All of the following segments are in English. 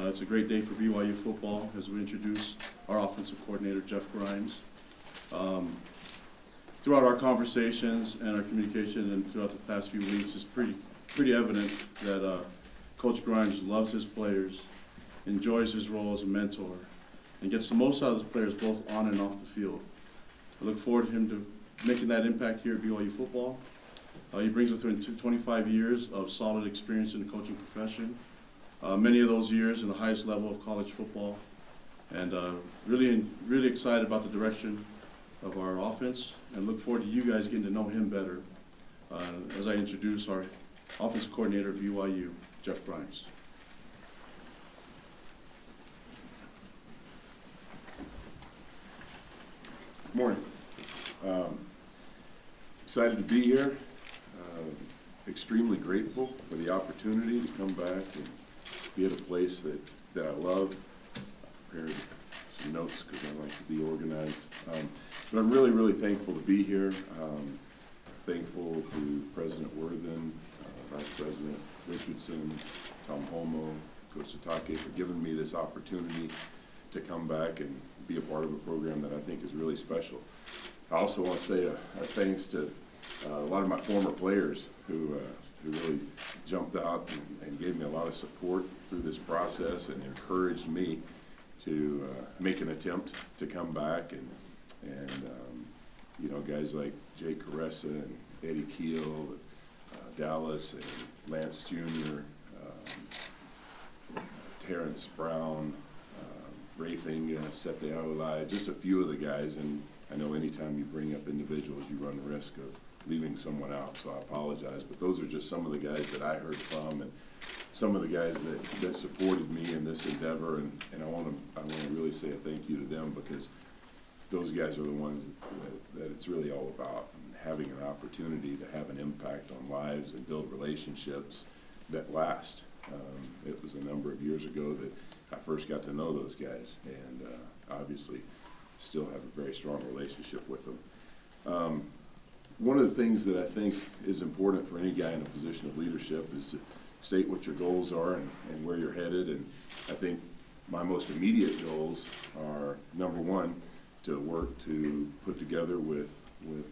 It's a great day for BYU football as we introduce our offensive coordinator, Jeff Grimes. Throughout our conversations and our communication and throughout the past few weeks, it's pretty evident that Coach Grimes loves his players, enjoys his role as a mentor, and gets the most out of his players both on and off the field. I look forward to him making that impact here at BYU football. He brings with him 25 years of solid experience in the coaching profession, many of those years in the highest level of college football, and really excited about the direction of our offense, and look forward to you guys getting to know him better as I introduce our offensive coordinator at BYU, Jeff Grimes. Good morning. Excited to be here. Extremely grateful for the opportunity to come back and be at a place that I love. I prepared some notes because I like to be organized. But I'm really thankful to be here. Thankful to President Worthen, Vice President Richardson, Tom Holmo, Coach Satake for giving me this opportunity to come back and be a part of a program that I think is really special. I also want to say a thanks to a lot of my former players who really jumped out and gave me a lot of support through this process and encouraged me to make an attempt to come back. And you know, guys like Jay Caressa and Eddie Keel, Dallas and Lance Jr., Terrence Brown, Rafe Inga, Sete Aulai, just a few of the guys. And I know anytime you bring up individuals, you run the risk of leaving someone out, so I apologize. But those are just some of the guys that I heard from, and some of the guys that supported me in this endeavor. And I want to really say a thank you to them, because those guys are the ones that it's really all about, and having an opportunity to have an impact on lives and build relationships that last. It was a number of years ago that I first got to know those guys, and obviously still have a very strong relationship with them. One of the things that I think is important for any guy in a position of leadership is to state what your goals are and where you're headed. And I think my most immediate goals are, number one, to work to put together with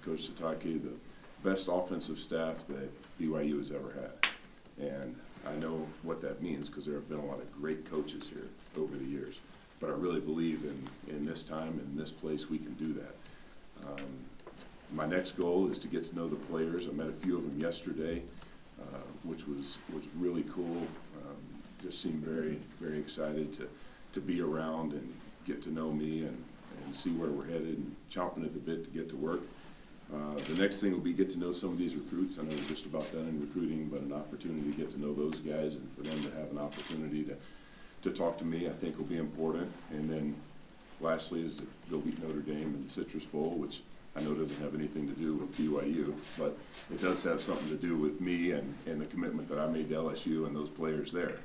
Coach Satake the best offensive staff that BYU has ever had. And I know what that means because there have been a lot of great coaches here over the years. But I really believe in this time, in this place, we can do that. My next goal is to get to know the players. I met a few of them yesterday, which was really cool. Just seemed very excited to be around and get to know me and see where we're headed, and chomping at the bit to get to work. The next thing will be get to know some of these recruits. I know we're just about done in recruiting, but an opportunity to get to know those guys and for them to have an opportunity to talk to me, I think will be important. And then lastly is to go beat Notre Dame in the Citrus Bowl, which I know doesn't have anything to do with BYU, but it does have something to do with me and the commitment that I made to LSU and those players there.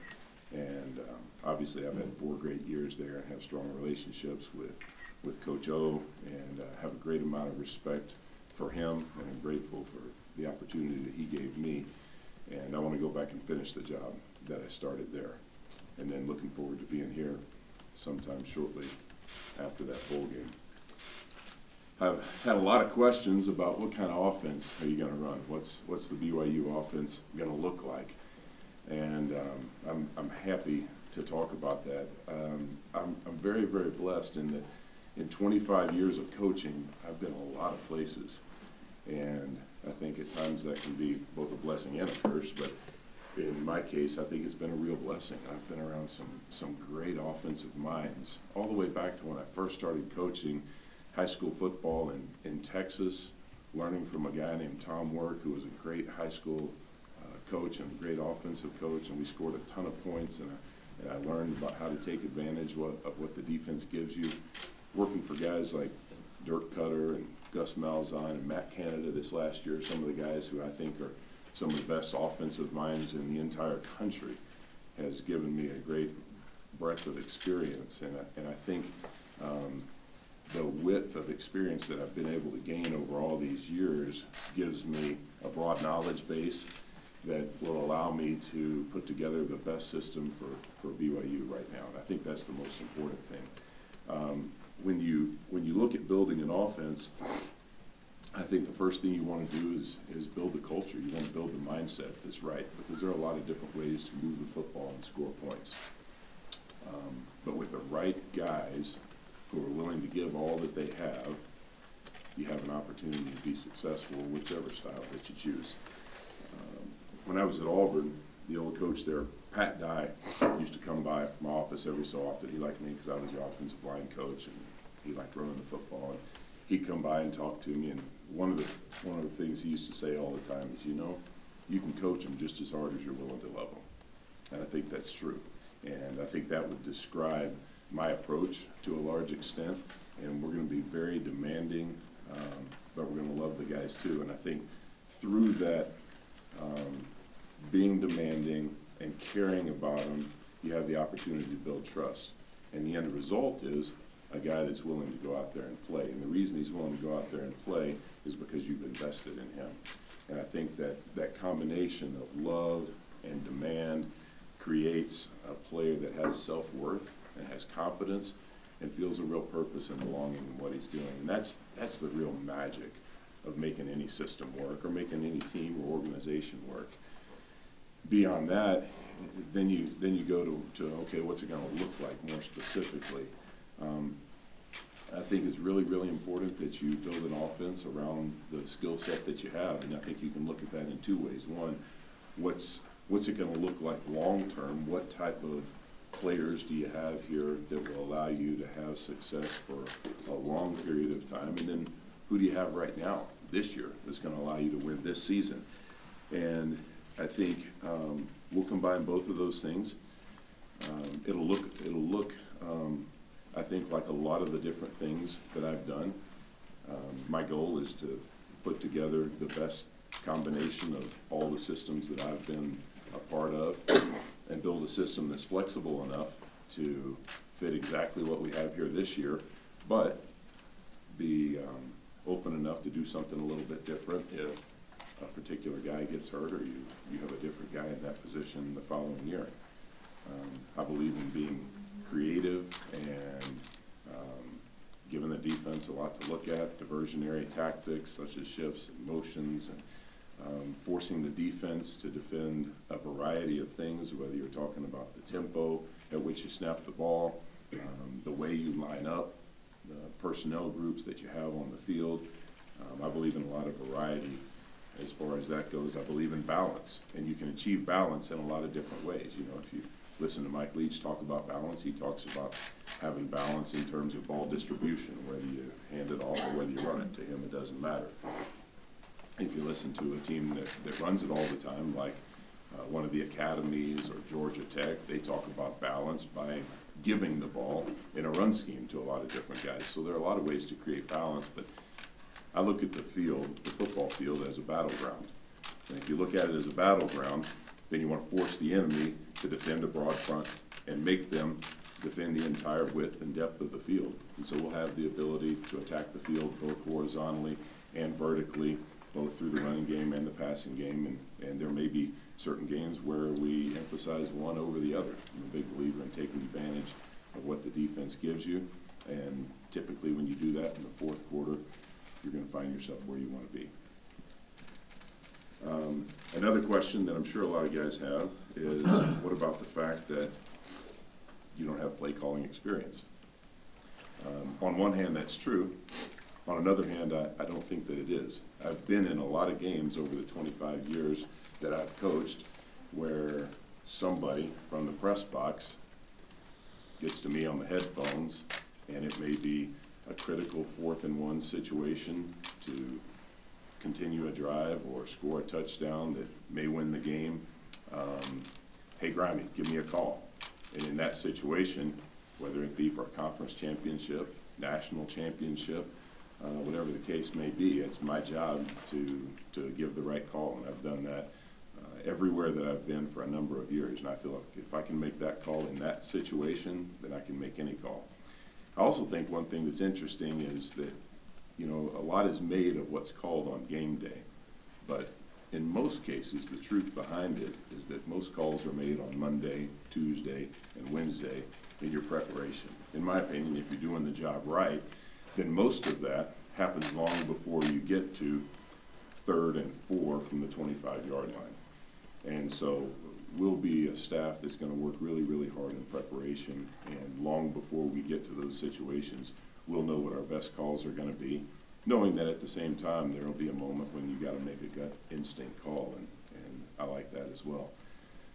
And obviously I've had 4 great years there and have strong relationships with Coach O, and have a great amount of respect for him, and I'm grateful for the opportunity that he gave me. And I want to go back and finish the job that I started there. And then looking forward to being here sometime shortly after that bowl game. I've had a lot of questions about what kind of offense are you going to run? What's the BYU offense going to look like? And I'm happy to talk about that. I'm very blessed in that in 25 years of coaching, I've been a lot of places. And I think at times that can be both a blessing and a curse, but in my case, I think it's been a real blessing. I've been around some great offensive minds, all the way back to when I first started coaching high school football in Texas, learning from a guy named Tom Work, who was a great high school coach and a great offensive coach, and we scored a ton of points, and I learned about how to take advantage of what the defense gives you. Working for guys like Dirk Cutter and Gus Malzahn and Matt Canada this last year, some of the guys who I think are some of the best offensive minds in the entire country, has given me a great breadth of experience. And I think the width of experience that I've been able to gain over all these years gives me a broad knowledge base that will allow me to put together the best system for BYU right now. think that's the most important thing. When you look at building an offense, I think the first thing you want to do is build the culture. You want to build the mindset that's right, because there are a lot of different ways to move the football and score points. But with the right guys who are willing to give all that they have, you have an opportunity to be successful in whichever style that you choose. When I was at Auburn, the old coach there, Pat Dye, used to come by my office every so often. He liked me because I was the offensive line coach, and he liked running the football. And he'd come by and talk to me, and one of the things he used to say all the time is, you know, you can coach them just as hard as you're willing to love them. And I think that's true. And I think that would describe my approach to a large extent. And we're going to be very demanding, but we're going to love the guys too. And I think through that, being demanding and caring about them, you have the opportunity to build trust. And the end result is a guy that's willing to go out there and play. And the reason he's willing to go out there and play is because you've invested in him. And I think that combination of love and demand creates a player that has self-worth and has confidence and feels a real purpose and belonging in what he's doing. And that's the real magic of making any system work or making any team or organization work. Beyond that, then you go to okay, what's it going to look like more specifically? I think it's really, really important that you build an offense around the skill set that you have, and I think you can look at that in two ways. One, what's it going to look like long term? What type of players do you have here that will allow you to have success for a long period of time? And then who do you have right now, this year, that's going to allow you to win this season? And I think we'll combine both of those things. It'll look I think like a lot of the different things that I've done. My goal is to put together the best combination of all the systems that I've been a part of and build a system that's flexible enough to fit exactly what we have here this year, but be open enough to do something a little bit different if a particular guy gets hurt or you have a different guy in that position the following year. I believe in being creative and giving the defense a lot to look at, diversionary tactics such as shifts and motions, and forcing the defense to defend a variety of things, whether you're talking about the tempo at which you snap the ball, the way you line up, the personnel groups that you have on the field. I believe in a lot of variety as far as that goes. I believe in balance, and you can achieve balance in a lot of different ways. You know, if you listen to Mike Leach talk about balance, he talks about having balance in terms of ball distribution, whether you hand it off or whether you run it. To him, it doesn't matter. If you listen to a team that runs it all the time, like one of the academies or Georgia Tech, they talk about balance by giving the ball in a run scheme to a lot of different guys. So there are a lot of ways to create balance, but I look at the field, the football field, as a battleground. And if you look at it as a battleground, then you want to force the enemy to defend a broad front and make them defend the entire width and depth of the field. And so we'll have the ability to attack the field both horizontally and vertically, both through the running game and the passing game. And there may be certain games where we emphasize one over the other. I'm a big believer in taking advantage of what the defense gives you. And typically when you do that in the fourth quarter, you're going to find yourself where you want to be. Another question that I'm sure a lot of guys have is, what about the fact that you don't have play calling experience? On one hand, that's true. On another hand, I don't think that it is. I've been in a lot of games over the 25 years that I've coached where somebody from the press box gets to me on the headphones, and it may be a critical 4th and 1 situation to continue a drive or score a touchdown that may win the game. Hey, Grimy, give me a call. And in that situation, whether it be for a conference championship, national championship, whatever the case may be, it's my job to give the right call. And I've done that everywhere that I've been for a number of years. And I feel like if I can make that call in that situation, then I can make any call. I also think one thing that's interesting is that, you know, a lot is made of what's called on game day, but in most cases, the truth behind it is that most calls are made on Monday, Tuesday, and Wednesday in your preparation. In my opinion, if you're doing the job right, then most of that happens long before you get to 3rd and 4 from the 25-yard line. And so we'll be a staff that's going to work really, really hard in preparation, and long before we get to those situations, we'll know what our best calls are going to be, knowing that at the same time there will be a moment when you got to make a gut instinct call, and I like that as well.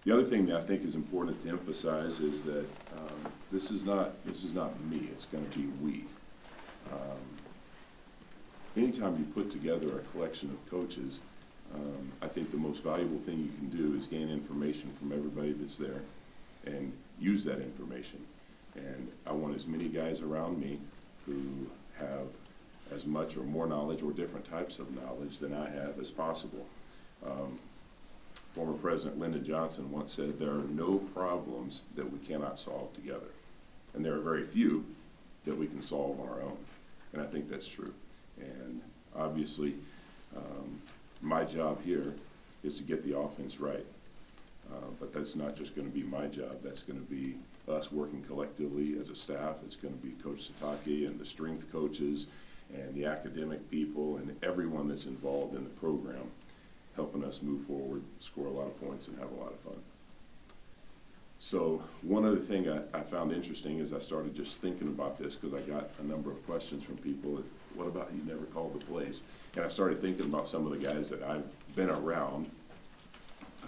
The other thing that I think is important to emphasize is that this is not me, it's going to be we. Anytime you put together a collection of coaches, I think the most valuable thing you can do is gain information from everybody that's there and use that information. And I want as many guys around me who have as much or more knowledge or different types of knowledge than I have as possible. Former President Lyndon Johnson once said, there are no problems that we cannot solve together. And there are very few that we can solve on our own. And I think that's true. And obviously, my job here is to get the offense right. But that's not just going to be my job. That's going to be us working collectively as a staff. It's going to be Coach Satake and the strength coaches and the academic people and everyone that's involved in the program, helping us move forward, score a lot of points, and have a lot of fun. So one other thing I found interesting is I started just thinking about this, because I got a number of questions from people. What about you never called the plays? And I started thinking about some of the guys that I've been around.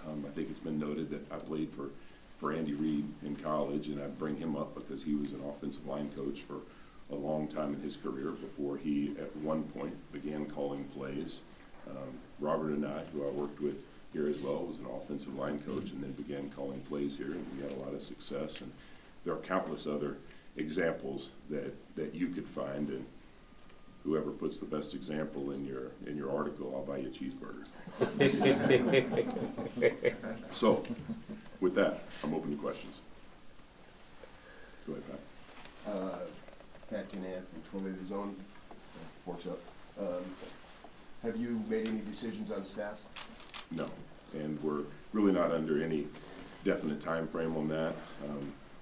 I think it's been noted that I played for Andy Reid in college, and I bring him up because he was an offensive line coach for a long time in his career before he, at one point, began calling plays. Robert and I, who I worked with here as well, was an offensive line coach and then began calling plays here, and we had a lot of success. And there are countless other examples that you could find, and whoever puts the best example in your article, I'll buy you a cheeseburger. So, with that, I'm open to questions. Go ahead, Pat. Pat Canan from Tornado Zone, Forks Up. Have you made any decisions on staff? No, and we're really not under any definite time frame on that.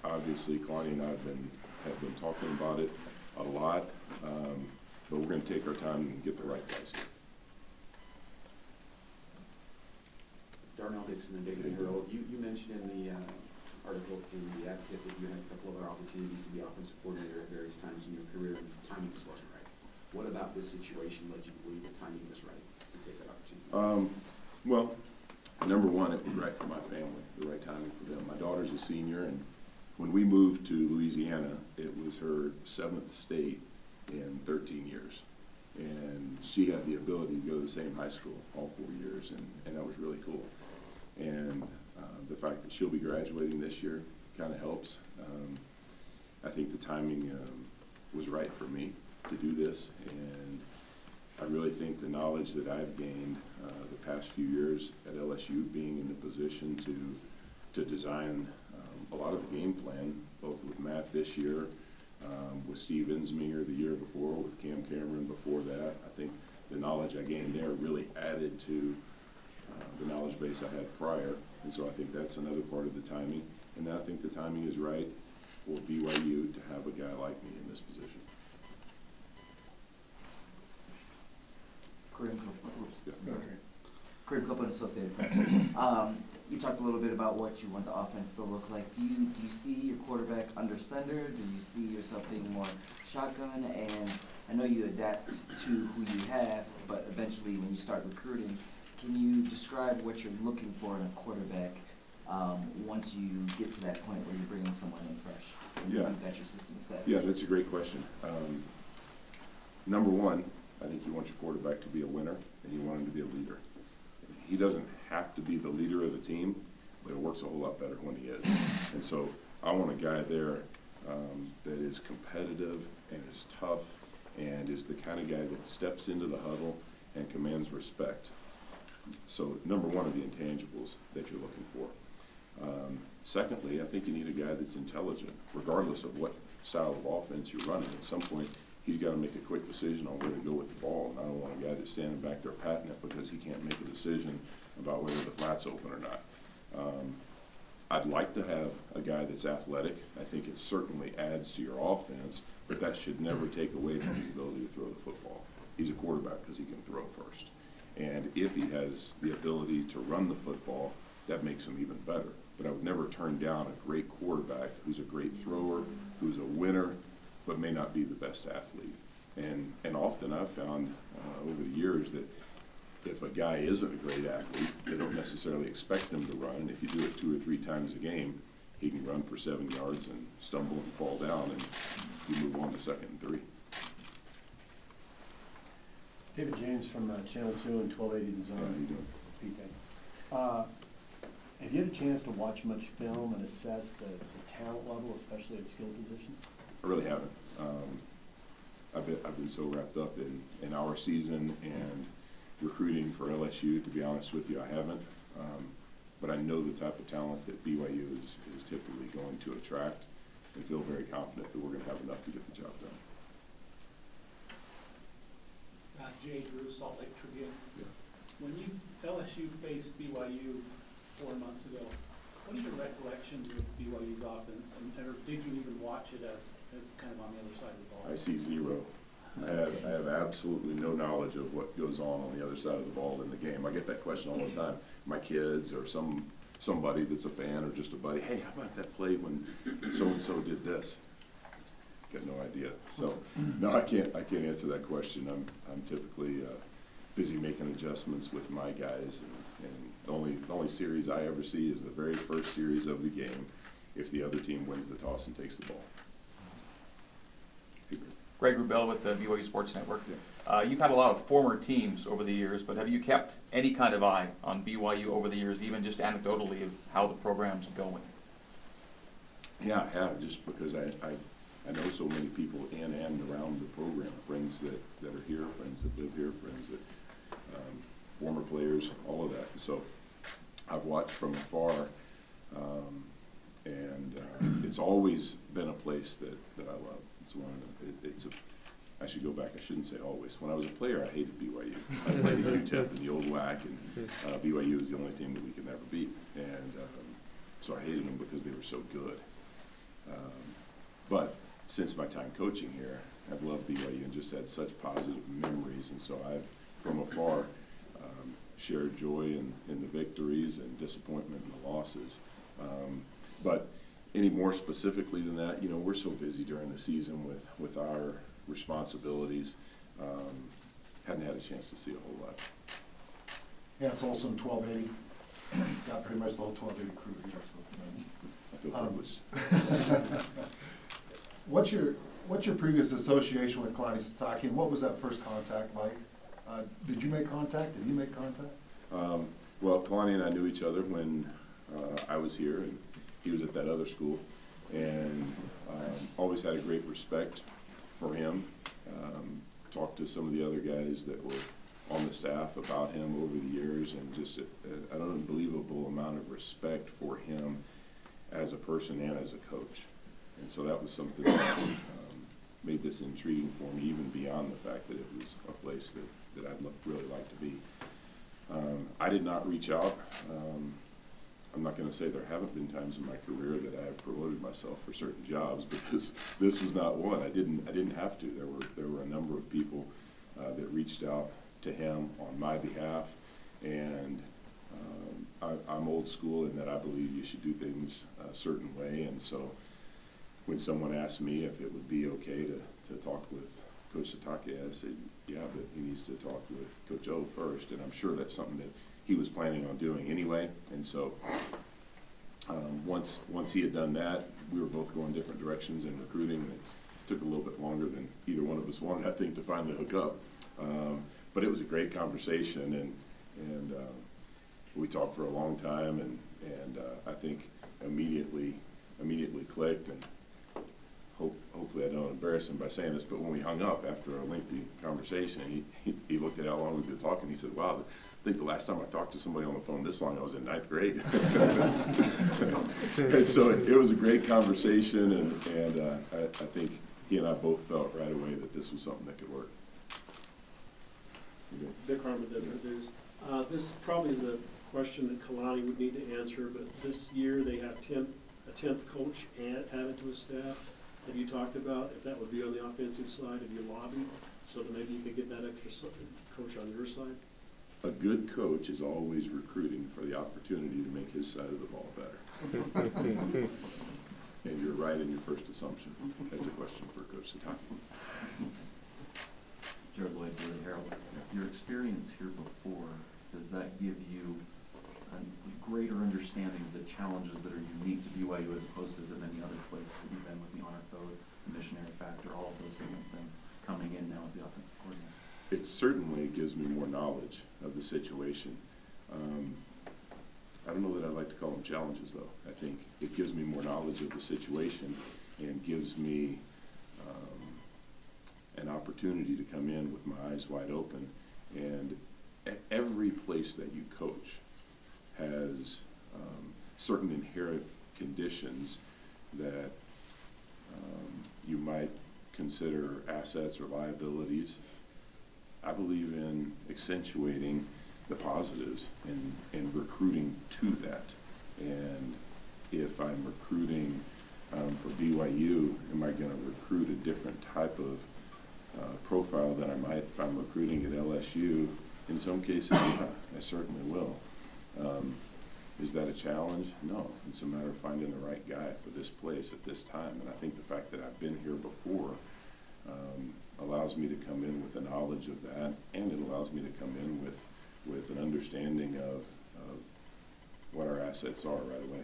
Obviously, Connie and I have been talking about it a lot, but we're going to take our time and get the right guys here. Darnell Dixon and David Herald, you mentioned in the article in the Advocate that you had a couple of other opportunities to be offensive coordinator at various times in your career, and timing just wasn't right. What about this situation led you to believe the timing was right to take that opportunity? Well, number one, it was right for my family, the right timing for them. My daughter's a senior, and when we moved to Louisiana, it was her 7th state in 13 years. And she had the ability to go to the same high school all 4 years, and that was really cool. And the fact that she'll be graduating this year kind of helps. I think the timing was right for me to do this, and I really think the knowledge that I've gained the past few years at LSU, being in the position to design a lot of the game plan, both with Matt this year, with Steve Insminger the year before, with Cam Cameron before that. I think the knowledge I gained there really added to the knowledge base I had prior, and so I think that's another part of the timing. And I think the timing is right for BYU to have a guy like me in this position. Kareem Copeland, Associated Press. You talked a little bit about what you want the offense to look like. Do you see your quarterback under center? Do you see yourself being more shotgun? And I know you adapt to who you have, but eventually when you start recruiting, can you describe what you're looking for in a quarterback once you get to that point where you're bringing someone in fresh? And Yeah. you've got your system established? Yeah, that's a great question. Number one, I think you want your quarterback to be a winner, and you want him to be a leader. He doesn't have to be the leader of the team, but it works a whole lot better when he is. And so I want a guy there that is competitive and is tough and is the kind of guy that steps into the huddle and commands respect. So number one are the intangibles that you're looking for. Secondly, I think you need a guy that's intelligent, regardless of what style of offense you're running. At some point, he's got to make a quick decision on where to go with the ball. And I don't want a guy that's standing back there patting it because he can't make a decision about whether the flat's open or not. I'd like to have a guy that's athletic. I think it certainly adds to your offense, but that should never take away from his ability to throw the football. He's a quarterback because he can throw first. And if he has the ability to run the football, that makes him even better. But I would never turn down a great quarterback who's a great thrower, who's a winner, but may not be the best athlete. And often I've found over the years that if a guy isn't a great athlete, they don't necessarily expect him to run. And if you do it 2 or 3 times a game, he can run for 7 yards and stumble and fall down, and you move on to 2nd and 3. David James from Channel 2 and 1280 The Zone. How you doing? PK. Have you had a chance to watch much film and assess the talent level, especially at skill positions? I really haven't. I've been so wrapped up in our season and recruiting for LSU, to be honest with you, I haven't. But I know the type of talent that BYU is typically going to attract, and feel very confident that we're going to have enough to get the job done. Jay Drew, Salt Lake Tribune. Yeah. When LSU faced BYU 4 months ago, what are your recollections of BYU's offense, or did you even watch it as kind of on the other side of the ball? I see zero. I have absolutely no knowledge of what goes on the other side of the ball in the game. I get that question all the time. My kids or somebody that's a fan or just a buddy, hey, how about that play when so-and-so did this? Got no idea. So no, I can't answer that question. I'm typically busy making adjustments with my guys, and the only series I ever see is the very first series of the game if the other team wins the toss and takes the ball. Greg Wrubell with the BYU Sports Network. You've had a lot of former teams over the years, but have you kept any kind of eye on BYU over the years, even just anecdotally, of how the program's going? Yeah, I have, just because I know so many people in and around the program, friends that are here, friends that live here, friends that, former players, all of that. So I've watched from afar, and it's always been a place that I love. I should go back, I shouldn't say always. When I was a player, I hated BYU. I played at UTEP in the old WAC, and BYU was the only team that we could never beat. And so I hated them because they were so good. But since my time coaching here, I've loved BYU and just had such positive memories. And so I've, from afar, shared joy in the victories and disappointment in the losses. But any more specifically than that, you know, we're so busy during the season with our responsibilities. Hadn't had a chance to see a whole lot. Yeah, it's Olson 1280. Got pretty much the whole 1280 crew here, so it's nice. I feel privileged. What's your previous association with Kalani Sitake, and what was that first contact like? Did you make contact? Did he make contact? Well, Kalani and I knew each other when I was here, and he was at that other school, and always had a great respect for him. Talked to some of the other guys that were on the staff about him over the years, and just an unbelievable amount of respect for him as a person and as a coach. And so that was something that made this intriguing for me, even beyond the fact that it was a place that I'd really like to be. I did not reach out. I'm not going to say there haven't been times in my career that I have promoted myself for certain jobs, because this was not one. I didn't have to. There were a number of people that reached out to him on my behalf, and I'm old school in that I believe you should do things a certain way. And so when someone asked me if it would be okay to talk with Coach Sitake, I said, yeah, but he needs to talk with Coach O first, and I'm sure that's something that he was planning on doing anyway. And so once he had done that, we were both going different directions in recruiting, and it took a little bit longer than either one of us wanted, I think, to finally hook up. But it was a great conversation, and we talked for a long time, and I think immediately clicked. And hopefully I don't embarrass him by saying this, but when we hung up after a lengthy conversation, he looked at how long we'd been talking. He said, wow, I think the last time I talked to somebody on the phone this long, I was in 9th grade. And so it was a great conversation, and I think he and I both felt right away that this was something that could work. Vic Harmon, Desert News. This probably is a question that Kalani would need to answer, but this year they have a 10th coach added to his staff. Have you talked about if that would be on the offensive side? Have you lobbied so that maybe you could get that extra coach on your side? A good coach is always recruiting for the opportunity to make his side of the ball better. And you're right in your first assumption. That's a question for Coach Sataki. Jared Lloyd, Daily Herald. Your experience here before, does that give you a greater understanding of the challenges that are unique to BYU as opposed to the many other places that you've been with the honor code, the missionary factor, all of those different things coming in now as the offensive coordinator? It certainly gives me more knowledge of the situation. I don't know that I'd like to call them challenges, though. I think it gives me more knowledge of the situation and gives me an opportunity to come in with my eyes wide open. And every place that you coach has certain inherent conditions that you might consider assets or liabilities. I believe in accentuating the positives and recruiting to that. And if I'm recruiting for BYU, am I going to recruit a different type of profile than I might if I'm recruiting at LSU? In some cases, yeah, I certainly will. Is that a challenge? No. It's a matter of finding the right guy for this place at this time. And I think the fact that I've been here before allows me to come in with a knowledge of that, and it allows me to come in with an understanding of what our assets are right away.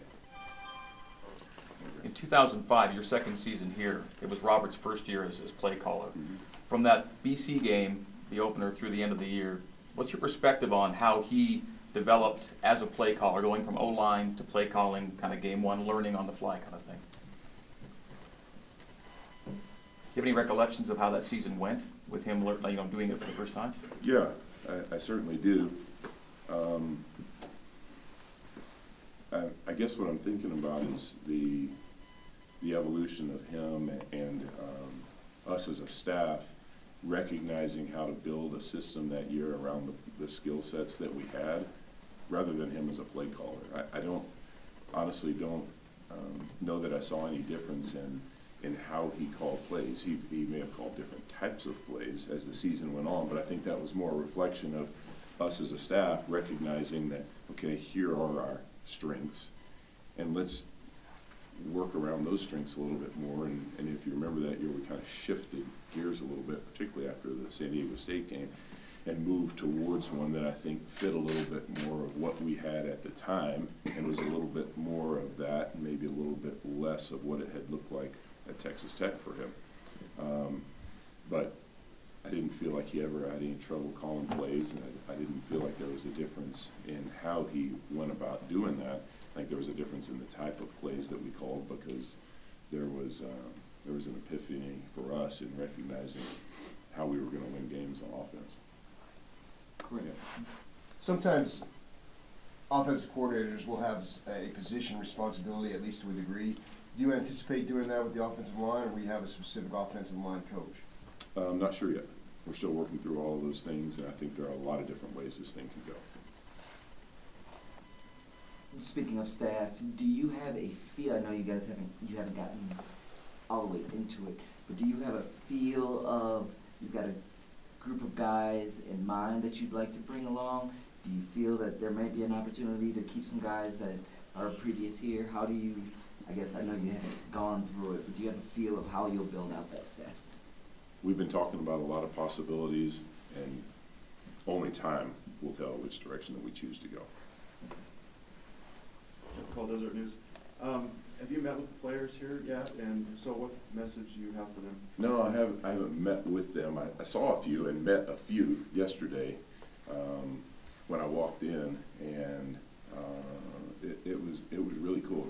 In 2005, your second season here, it was Robert's first year as play caller. Mm-hmm. From that BC game, the opener through the end of the year, what's your perspective on how he developed as a play caller, going from O-line to play calling, kind of game one, learning on the fly kind of thing? Do you have any recollections of how that season went with him, doing it for the first time? Yeah, I certainly do. I guess what I'm thinking about is the evolution of him and us as a staff recognizing how to build a system that year around the skill sets that we had, rather than him as a play caller. I honestly don't know that I saw any difference in how he called plays. He may have called different types of plays as the season went on, but I think that was more a reflection of us as a staff recognizing that, okay, here are our strengths, and let's work around those strengths a little bit more. And if you remember that year, we kind of shifted gears a little bit, particularly after the San Diego State game, and moved towards one that I think fit a little bit more of what we had at the time, and was a little bit more of that, and maybe a little bit less of what it had looked like at Texas Tech for him. But I didn't feel like he ever had any trouble calling plays, and I didn't feel like there was a difference in how he went about doing that. I think there was a difference in the type of plays that we called, because there was an epiphany for us in recognizing how we were going to win games on offense. Great. Yeah. Sometimes offensive coordinators will have a position responsibility, at least to a degree. Do you anticipate doing that with the offensive line, or we have a specific offensive line coach? I'm not sure yet. We're still working through all of those things, and I think there are a lot of different ways this thing can go. Speaking of staff, do you have a feel? I know you guys haven't gotten all the way into it, but do you have a feel of, you've got a group of guys in mind that you'd like to bring along? Do you feel that there might be an opportunity to keep some guys that are previous here? How do you, I guess I know you haven't gone through it, but do you have a feel of how you'll build out that staff? We've been talking about a lot of possibilities, and only time will tell which direction that we choose to go. Call Desert News. Have you met with the players here yet? And if so, what message do you have for them? No, I haven't met with them. I saw a few and met a few yesterday when I walked in, and it was really cool.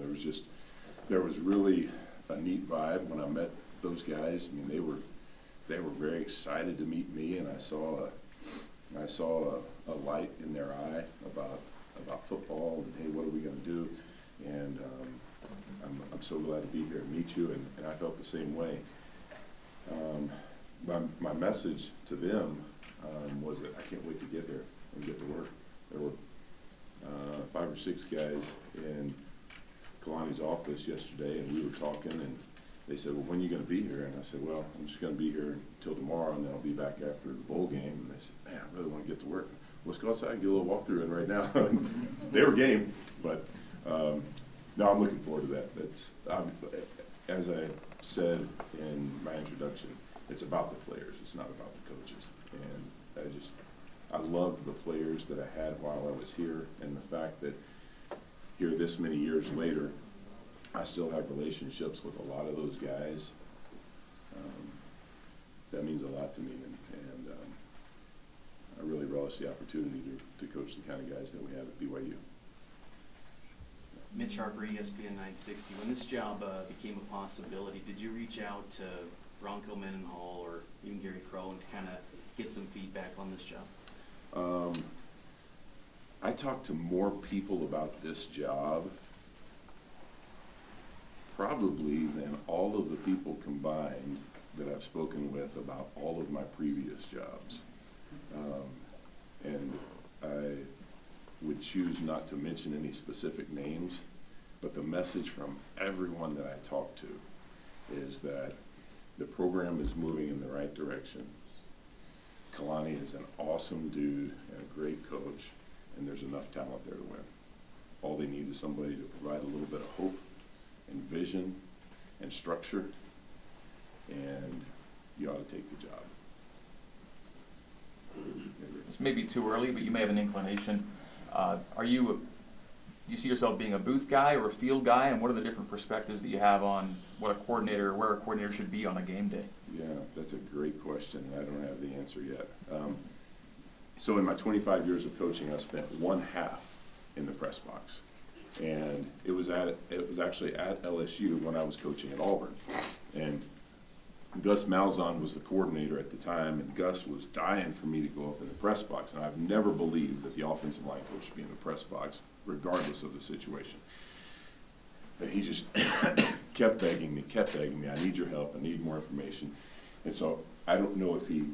There was really a neat vibe when I met those guys. I mean, they were very excited to meet me, and I saw a light in their eye about football, and hey, what are we going to do? And I'm so glad to be here and meet you, and I felt the same way. My message to them was that I can't wait to get here and get to work. There were 5 or 6 guys in Kalani's office yesterday, and we were talking, and they said, well, when are you going to be here? And I said, well, I'm just going to be here until tomorrow, and then I'll be back after the bowl game. And they said, man, I really want to get to work. Let's go outside and get a little walkthrough in right now. They were game, but no, I'm looking forward to that. That's as I said in my introduction, it's about the players. It's not about the coaches. And I loved the players that I had while I was here, and the fact that here this many years later, I still have relationships with a lot of those guys. That means a lot to me, and I really relish the opportunity to coach the kind of guys that we have at BYU. Mitch Harper, ESPN 960. When this job became a possibility, did you reach out to Bronco Mendenhall or even Gary Crow and kind of get some feedback on this job? I talked to more people about this job probably than all of the people combined that I've spoken with about all of my previous jobs. And I would choose not to mention any specific names, but the message from everyone that I talked to is that the program is moving in the right direction. Kalani is an awesome dude and a great coach, and there's enough talent there to win. All they need is somebody to provide a little bit of hope and vision and structure, and you ought to take the job. It's maybe too early, but you may have an inclination. Do you see yourself being a booth guy or a field guy, and what are the different perspectives that you have on what a coordinator, where a coordinator should be on a game day? Yeah, that's a great question, and I don't have the answer yet. So in my 25 years of coaching, I spent 1/2 in the press box, and it was actually at LSU when I was coaching at Auburn, and Gus Malzahn was the coordinator at the time, and Gus was dying for me to go up in the press box, and I've never believed that the offensive line coach should be in the press box, regardless of the situation. But he just kept begging me, I need your help, I need more information. And so I don't know if he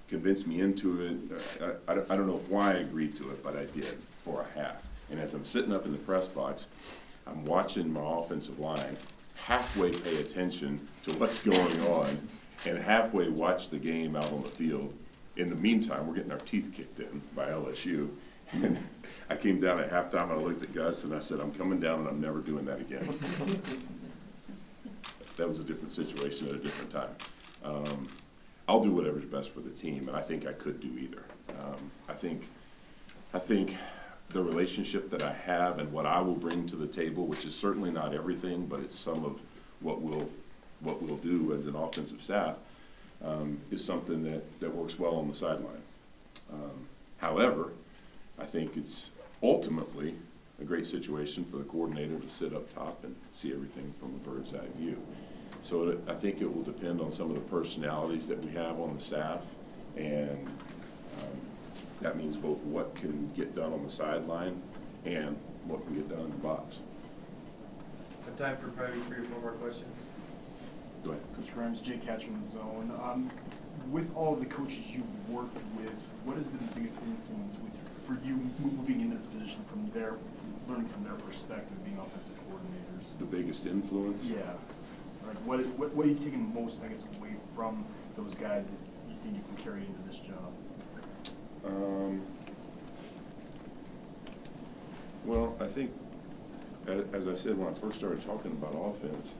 convinced me into it. I don't know why I agreed to it, but I did for a half. And as I'm sitting up in the press box, I'm watching my offensive line halfway pay attention to what's going on and halfway watch the game out on the field. In the meantime, we're getting our teeth kicked in by LSU. And I came down at halftime, I looked at Gus, and I said, I'm coming down and I'm never doing that again. That was a different situation at a different time. I'll do whatever's best for the team, and I think I could do either. I think the relationship that I have and what I will bring to the table, which is certainly not everything, but it's some of what we'll do as an offensive staff, is something that works well on the sideline. However, I think it's ultimately a great situation for the coordinator to sit up top and see everything from a bird's eye view. So I think it will depend on some of the personalities that we have on the staff, and that means both what can get done on the sideline and what can get done in the box. Have time for probably 3 or 4 more questions. Go ahead. Coach Grimes, Jake Hatch from the Zone. With all of the coaches you've worked with, what has been the biggest influence for you moving into this position learning from their perspective, being offensive coordinators? The biggest influence? Yeah. Like what are you taking most, I guess, away from those guys that you think you can carry into this job? Well, I think, as I said when I first started talking about offense,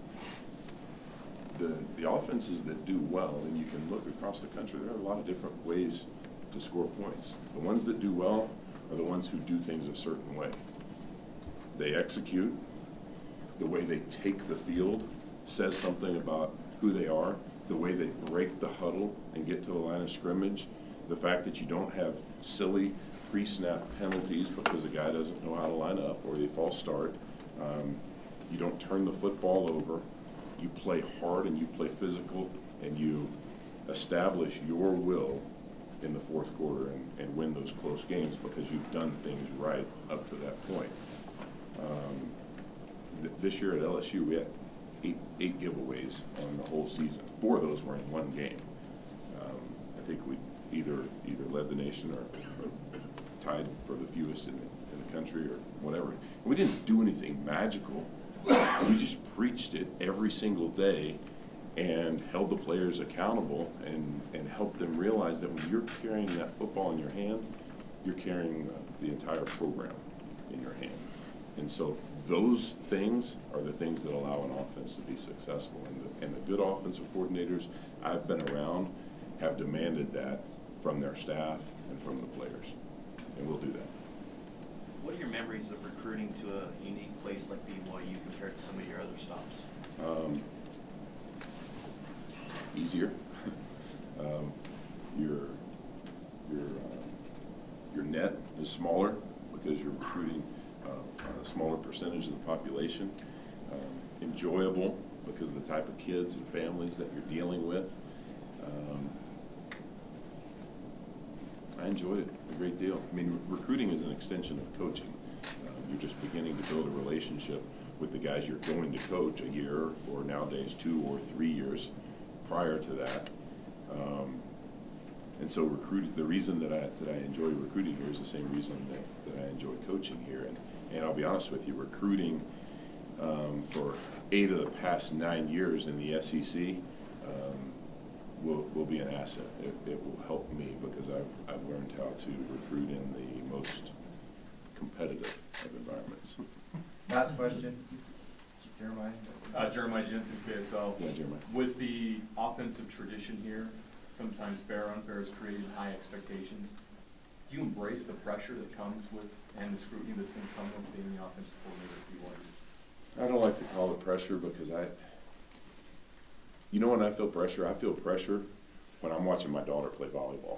the offenses that do well, and you can look across the country, there are a lot of different ways to score points. The ones that do well are the ones who do things a certain way. They execute. The way they take the field says something about who they are. The way they break the huddle and get to the line of scrimmage. The fact that you don't have silly pre-snap penalties because a guy doesn't know how to line up or they false start. You don't turn the football over. You play hard and you play physical, and you establish your will in the fourth quarter and win those close games because you've done things right up to that point. This year at LSU, we had 8 giveaways on the whole season. 4 of those were in one game. I think we either led the nation or tied for the fewest in the country or whatever. And we didn't do anything magical. We just preached it every single day and held the players accountable and helped them realize that when you're carrying that football in your hand, you're carrying the entire program in your hand. And so those things are the things that allow an offense to be successful. And the good offensive coordinators I've been around have demanded that from their staff and from the players. And we'll do that. What are your memories of recruiting to a unique place like BYU compared to some of your other stops? Easier. Your net is smaller because you're recruiting a smaller percentage of the population. Enjoyable because of the type of kids and families that you're dealing with. I enjoyed it a great deal. I mean, recruiting is an extension of coaching. You're just beginning to build a relationship with the guys you're going to coach a year or nowadays 2 or 3 years prior to that. And so the reason that I enjoy recruiting here is the same reason that I enjoy coaching here. And I'll be honest with you, recruiting for 8 of the past 9 years in the SEC will be an asset. It will help me because I've learned how to recruit in the most competitive of environments. Last question, Jeremiah. Jeremiah Jensen, KSL. Yeah, Jeremiah. With the offensive tradition here, sometimes fair or unfair is creating high expectations. Do you embrace the pressure that comes with and the scrutiny that's going to come with being the offensive coordinator at BYU? I don't like to call it pressure because you know when I feel pressure? I feel pressure when I'm watching my daughter play volleyball.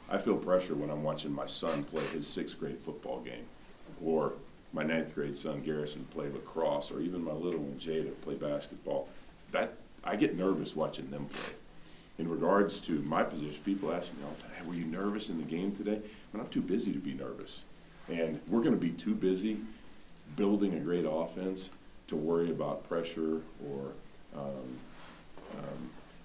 I feel pressure when I'm watching my son play his 6th grade football game, or my 9th grade son Garrison play lacrosse, or even my little one Jada play basketball. I get nervous watching them play. In regards to my position, people ask me all the time, hey, were you nervous in the game today? But I'm too busy to be nervous. And we're going to be too busy building a great offense to worry about pressure or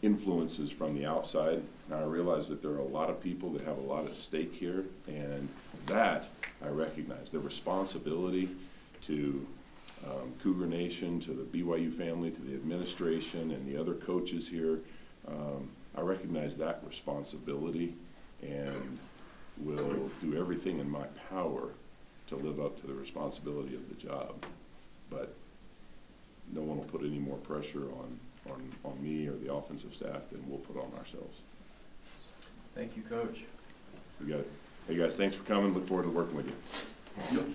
influences from the outside. Now I realize that there are a lot of people that have a lot at stake here, and that I recognize. The responsibility to Cougar Nation, to the BYU family, to the administration, and the other coaches here, I recognize that responsibility and will do everything in my power to live up to the responsibility of the job. But no one will put any more pressure on me or the offensive staff than we'll put on ourselves. Thank you, Coach. We got it. Hey guys, thanks for coming. Look forward to working with you.